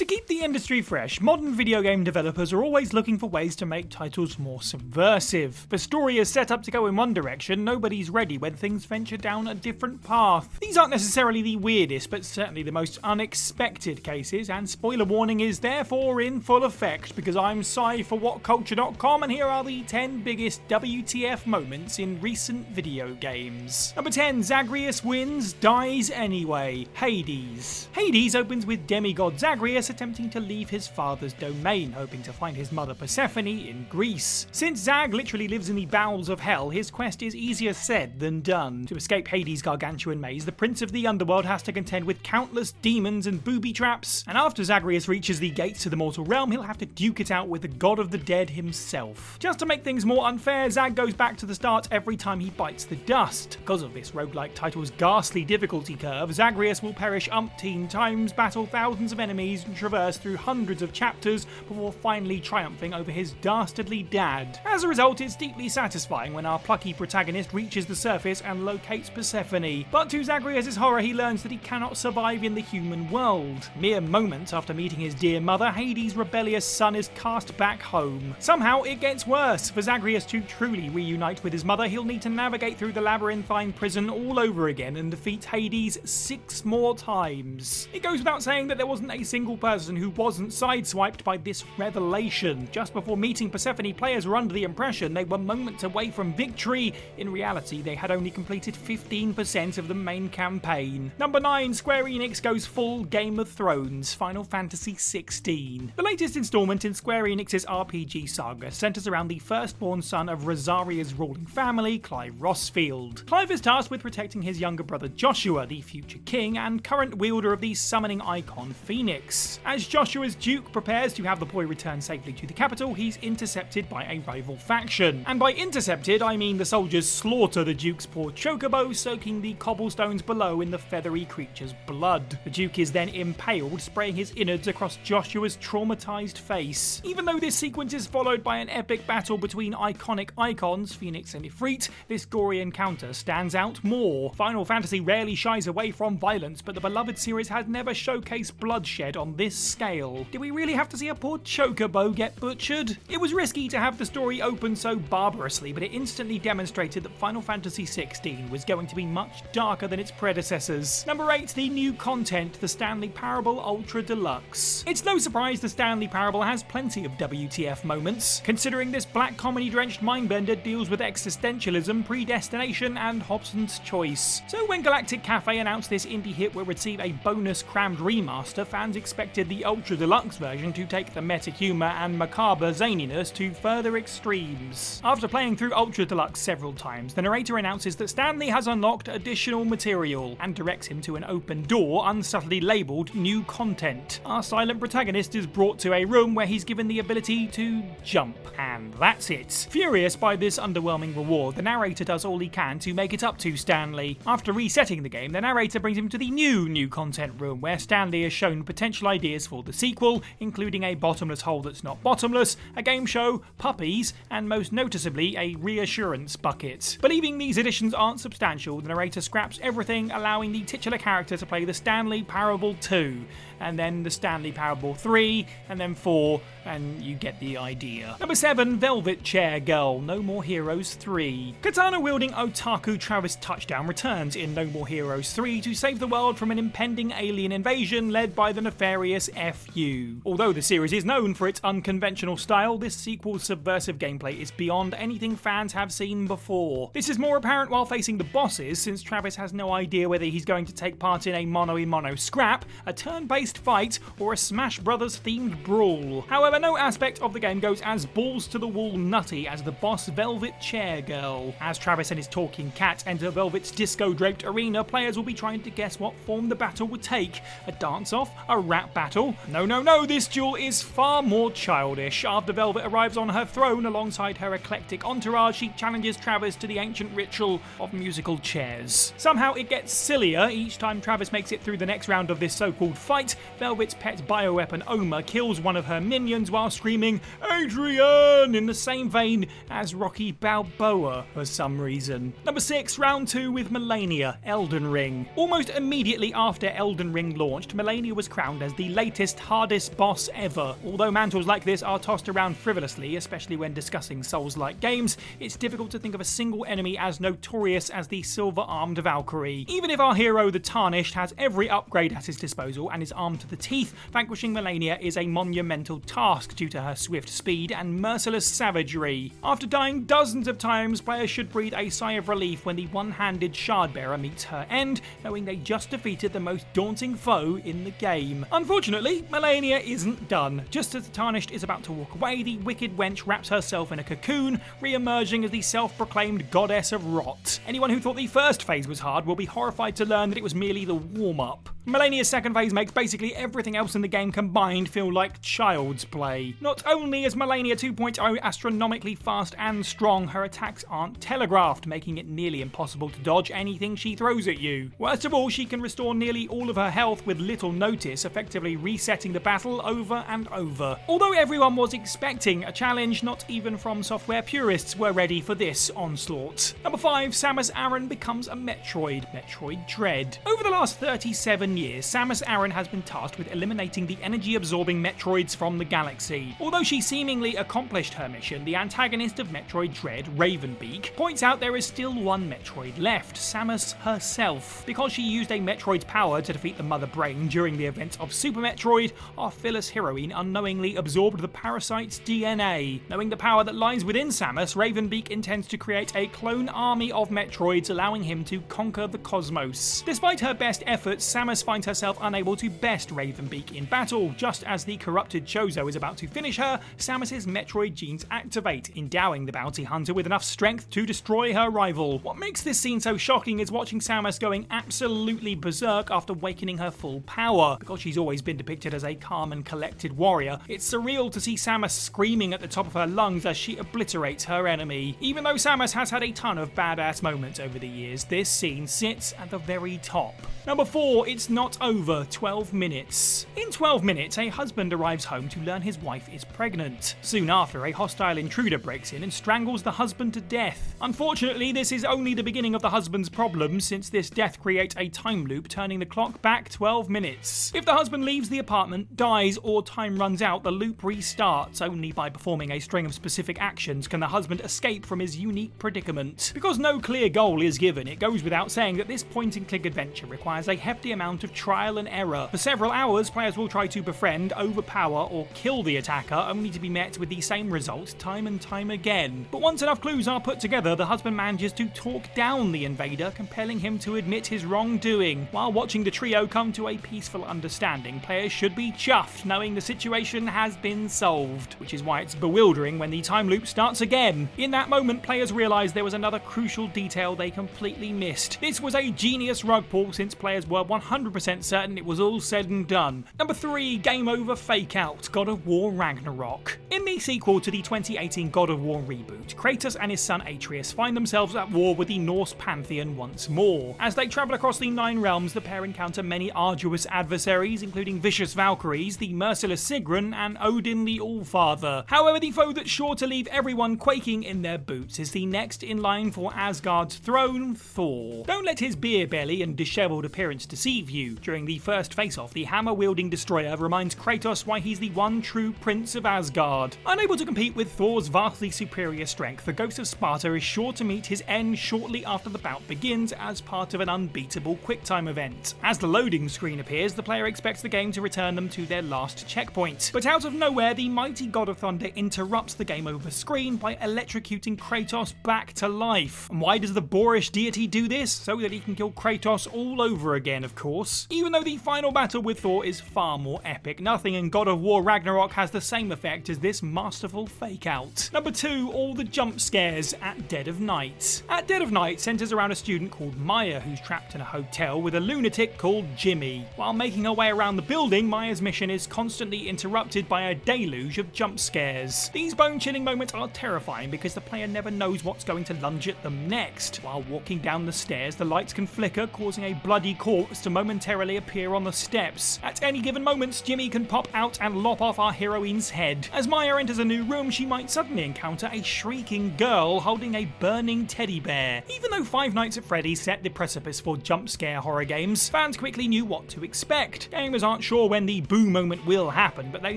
To keep the industry fresh, modern video game developers are always looking for ways to make titles more subversive. The story is set up to go in one direction, nobody's ready when things venture down a different path. These aren't necessarily the weirdest, but certainly the most unexpected cases, and spoiler warning is therefore in full effect, because I'm Sai for WhatCulture.com, and here are the 10 biggest WTF moments in recent video games. Number 10, Zagreus wins, dies anyway. Hades. Hades opens with demigod Zagreus attempting to leave his father's domain, hoping to find his mother Persephone in Greece. Since Zag literally lives in the bowels of hell, his quest is easier said than done. To escape Hades' gargantuan maze, the prince of the underworld has to contend with countless demons and booby traps, and after Zagreus reaches the gates to the mortal realm, he'll have to duke it out with the god of the dead himself. Just to make things more unfair, Zag goes back to the start every time he bites the dust. Because of this roguelike title's ghastly difficulty curve, Zagreus will perish umpteen times, battle thousands of enemies, and traverse through hundreds of chapters before finally triumphing over his dastardly dad. As a result, it's deeply satisfying when our plucky protagonist reaches the surface and locates Persephone. But to Zagreus' horror, he learns that he cannot survive in the human world. Mere moments after meeting his dear mother, Hades' rebellious son is cast back home. Somehow it gets worse. For Zagreus to truly reunite with his mother, he'll need to navigate through the labyrinthine prison all over again and defeat Hades 6 more times. It goes without saying that there wasn't a single person who wasn't sideswiped by this revelation. Just before meeting Persephone, players were under the impression they were moments away from victory. In reality, they had only completed 15% of the main campaign. Number 9, Square Enix goes full Game of Thrones, Final Fantasy XVI. The latest installment in Square Enix's RPG saga centers around the firstborn son of Rosaria's ruling family, Clive Rossfield. Clive is tasked with protecting his younger brother Joshua, the future king and current wielder of the summoning icon Phoenix. As Joshua's duke prepares to have the boy return safely to the capital, he's intercepted by a rival faction. And by intercepted, I mean the soldiers slaughter the duke's poor chocobo, soaking the cobblestones below in the feathery creature's blood. The duke is then impaled, spraying his innards across Joshua's traumatized face. Even though this sequence is followed by an epic battle between iconic icons, Phoenix and Ifrit, this gory encounter stands out more. Final Fantasy rarely shies away from violence, but the beloved series has never showcased bloodshed on this scale. Did we really have to see a poor chocobo get butchered? It was risky to have the story open so barbarously, but it instantly demonstrated that Final Fantasy XVI was going to be much darker than its predecessors. Number 8, the new content, the Stanley Parable Ultra Deluxe. It's no surprise the Stanley Parable has plenty of WTF moments, considering this black comedy-drenched mindbender deals with existentialism, predestination, and Hobson's choice. So when Galactic Cafe announced this indie hit will receive a bonus crammed remaster, fans expected the Ultra Deluxe version to take the meta humour and macabre zaniness to further extremes. After playing through Ultra Deluxe several times, the narrator announces that Stanley has unlocked additional material and directs him to an open door unsubtly labelled new content. Our silent protagonist is brought to a room where he's given the ability to jump, and that's it. Furious by this underwhelming reward, the narrator does all he can to make it up to Stanley. After resetting the game, the narrator brings him to the new content room where Stanley is shown potential ideas for the sequel, including a bottomless hole that's not bottomless, a game show, puppies, and most noticeably a reassurance bucket. Believing these additions aren't substantial, the narrator scraps everything, allowing the titular character to play the Stanley Parable 2, and then the Stanley Parable 3, and then 4, and you get the idea. Number 7, Velvet Chair Girl, No More Heroes 3. Katana-wielding otaku Travis Touchdown returns in No More Heroes 3 to save the world from an impending alien invasion led by the nefarious FU. Although the series is known for its unconventional style, this sequel's subversive gameplay is beyond anything fans have seen before. This is more apparent while facing the bosses, since Travis has no idea whether he's going to take part in a mono-in-mono scrap, a turn-based fight, or a Smash Brothers themed brawl. However, no aspect of the game goes as balls-to-the-wall nutty as the boss Velvet Chair Girl. As Travis and his talking cat enter Velvet's disco-draped arena, players will be trying to guess what form the battle would take. A dance-off? A rap battle? No, this duel is far more childish. After Velvet arrives on her throne alongside her eclectic entourage, she challenges Travis to the ancient ritual of musical chairs. Somehow it gets sillier each time Travis makes it through the next round of this so-called fight. Velvet's pet bioweapon Oma kills one of her minions while screaming, "Adrian!" in the same vein as Rocky Balboa for some reason. Number 6, round 2 with Melania, Elden Ring. Almost immediately after Elden Ring launched, Melania was crowned as the latest, hardest boss ever. Although mantles like this are tossed around frivolously, especially when discussing Souls-like games, it's difficult to think of a single enemy as notorious as the silver-armed Valkyrie. Even if our hero, the Tarnished, has every upgrade at his disposal and is armed to the teeth, vanquishing Malenia is a monumental task due to her swift speed and merciless savagery. After dying dozens of times, players should breathe a sigh of relief when the one-handed Shardbearer meets her end, knowing they just defeated the most daunting foe in the game. Unfortunately, Malenia isn't done. Just as the Tarnished is about to walk away, the wicked wench wraps herself in a cocoon, re-emerging as the self-proclaimed goddess of rot. Anyone who thought the first phase was hard will be horrified to learn that it was merely the warm-up. Malenia's second phase makes basically everything else in the game combined feel like child's play. Not only is Malenia 2.0 astronomically fast and strong, her attacks aren't telegraphed, making it nearly impossible to dodge anything she throws at you. Worst of all, she can restore nearly all of her health with little notice, effectively resetting the battle over and over. Although everyone was expecting a challenge, not even From Software purists were ready for this onslaught. Number 5, Samus Aran becomes a Metroid Dread. Over the last 37 years, Samus Aran has been tasked with eliminating the energy-absorbing Metroids from the galaxy. Although she seemingly accomplished her mission, the antagonist of Metroid Dread, Ravenbeak, points out there is still one Metroid left, Samus herself. Because she used a Metroid's power to defeat the Mother Brain during the events of Super Metroid, our Phyllis heroine unknowingly absorbed the parasite's DNA. Knowing the power that lies within Samus, Ravenbeak intends to create a clone army of Metroids, allowing him to conquer the cosmos. Despite her best efforts, Samus finds herself unable to best Ravenbeak in battle. Just as the corrupted Chozo is about to finish her, Samus's Metroid genes activate, endowing the bounty hunter with enough strength to destroy her rival. What makes this scene so shocking is watching Samus going absolutely berserk after awakening her full power. Because she's always been depicted as a calm and collected warrior, it's surreal to see Samus screaming at the top of her lungs as she obliterates her enemy. Even though Samus has had a ton of badass moments over the years, this scene sits at the very top. Number 4, it's not over 12 minutes. In 12 minutes, a husband arrives home to learn his wife is pregnant. Soon after, a hostile intruder breaks in and strangles the husband to death. Unfortunately, this is only the beginning of the husband's problems, since this death creates a time loop, turning the clock back 12 minutes. If the husband leaves the apartment, dies, or time runs out, the loop restarts. Only by performing a string of specific actions can the husband escape from his unique predicament. Because no clear goal is given, it goes without saying that this point-and-click adventure requires a hefty amount of trial and error. For several hours, players will try to befriend, overpower, or kill the attacker, only to be met with the same result time and time again. But once enough clues are put together, the husband manages to talk down the invader, compelling him to admit his wrongdoing. While watching the trio come to a peaceful understanding, players should be chuffed knowing the situation has been solved, which is why it's bewildering when the time loop starts again. In that moment, players realise there was another crucial detail they completely missed. This was a genius rug pull, since players were 100% certain it was all said and done. Number 3, Game Over Fake Out, God of War Ragnarok. In the sequel to the 2018 God of War reboot, Kratos and his son Atreus find themselves at war with the Norse pantheon once more. As they travel across the 9 realms, the pair encounter many arduous adversaries, including vicious Valkyries, the merciless Sigrun, and Odin the Allfather. However, the foe that's sure to leave everyone quaking in their boots is the next in line for Asgard's throne, Thor. Don't let his beer belly and disheveled appearance deceive you. During the first face-off, the hammer-wielding destroyer reminds Kratos why he's the one true prince of Asgard. Unable to compete with Thor's vastly superior strength, the Ghost of Sparta is sure to meet his end shortly after the bout begins as part of an unbeatable QuickTime event. As the loading screen appears, the player expects the game to return them to their last checkpoint. But out of nowhere, the mighty God of Thunder interrupts the game over screen by electrocuting Kratos back to life. And why does the boorish deity do this? So that he can kill Kratos all over again, of course. Even though the final battle with Thor is far more epic, nothing in God of War Ragnarok has the same effect as this masterful fake out. Number 2, all the jump scares at Dead of Night. At Dead of Night centers around a student called Maya who's trapped in a hotel with a lunatic called Jimmy. While making her way around the building, Maya's mission is constantly interrupted by a deluge of jump scares. These bone-chilling moments are terrifying because the player never knows what's going to lunge at them next. While walking down the stairs, the lights can flicker, causing a bloody corpse to momentarily involuntarily appear on the steps. At any given moment, Jimmy can pop out and lop off our heroine's head. As Maya enters a new room, she might suddenly encounter a shrieking girl holding a burning teddy bear. Even though Five Nights at Freddy's set the precipice for jump scare horror games, fans quickly knew what to expect. Gamers aren't sure when the boo moment will happen, but they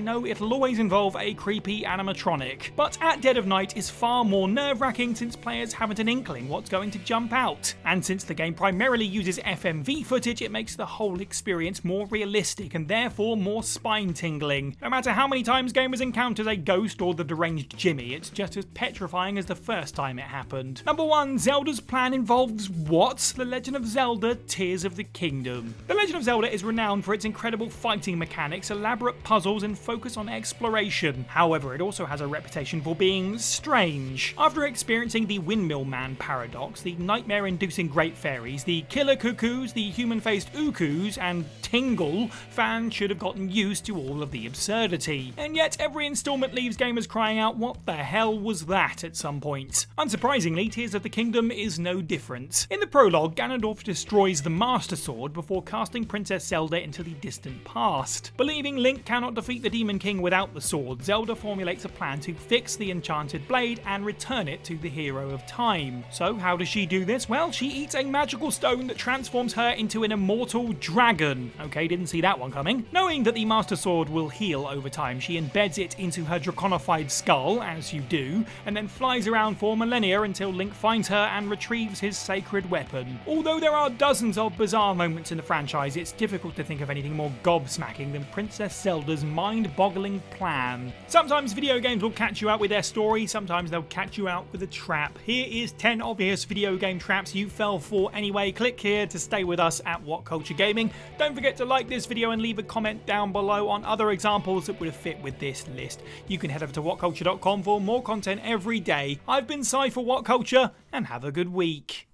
know it'll always involve a creepy animatronic. But at dead of night is far more nerve-wracking since players haven't an inkling what's going to jump out. And since the game primarily uses FMV footage, it makes the whole experience more realistic and therefore more spine-tingling. No matter how many times gamers encounter a ghost or the deranged Jimmy, it's just as petrifying as the first time it happened. Number 1, Zelda's plan involves what? The Legend of Zelda: Tears of the Kingdom. The Legend of Zelda is renowned for its incredible fighting mechanics, elaborate puzzles, and focus on exploration. However, it also has a reputation for being strange. After experiencing the Windmill Man paradox, the nightmare-inducing Great Fairies, the killer cuckoos, the human-faced ukus, and Tingle, fans should have gotten used to all of the absurdity. And yet, every installment leaves gamers crying out, what the hell was that, at some point. Unsurprisingly, Tears of the Kingdom is no different. In the prologue, Ganondorf destroys the Master Sword before casting Princess Zelda into the distant past. Believing Link cannot defeat the Demon King without the sword, Zelda formulates a plan to fix the enchanted blade and return it to the hero of time. So how does she do this? Well, she eats a magical stone that transforms her into an immortal dragon. Okay, didn't see that one coming. Knowing that the Master Sword will heal over time, she embeds it into her draconified skull, as you do, and then flies around for millennia until Link finds her and retrieves his sacred weapon. Although there are dozens of bizarre moments in the franchise, it's difficult to think of anything more gobsmacking than Princess Zelda's mind-boggling plan. Sometimes video games will catch you out with their story, sometimes they'll catch you out with a trap. Here is 10 obvious video game traps you fell for anyway. Click here to stay with us at WhatCulture Gaming. Don't forget to like this video and leave a comment down below on other examples that would fit with this list. You can head over to whatculture.com for more content every day. I've been Cy for WhatCulture, and have a good week.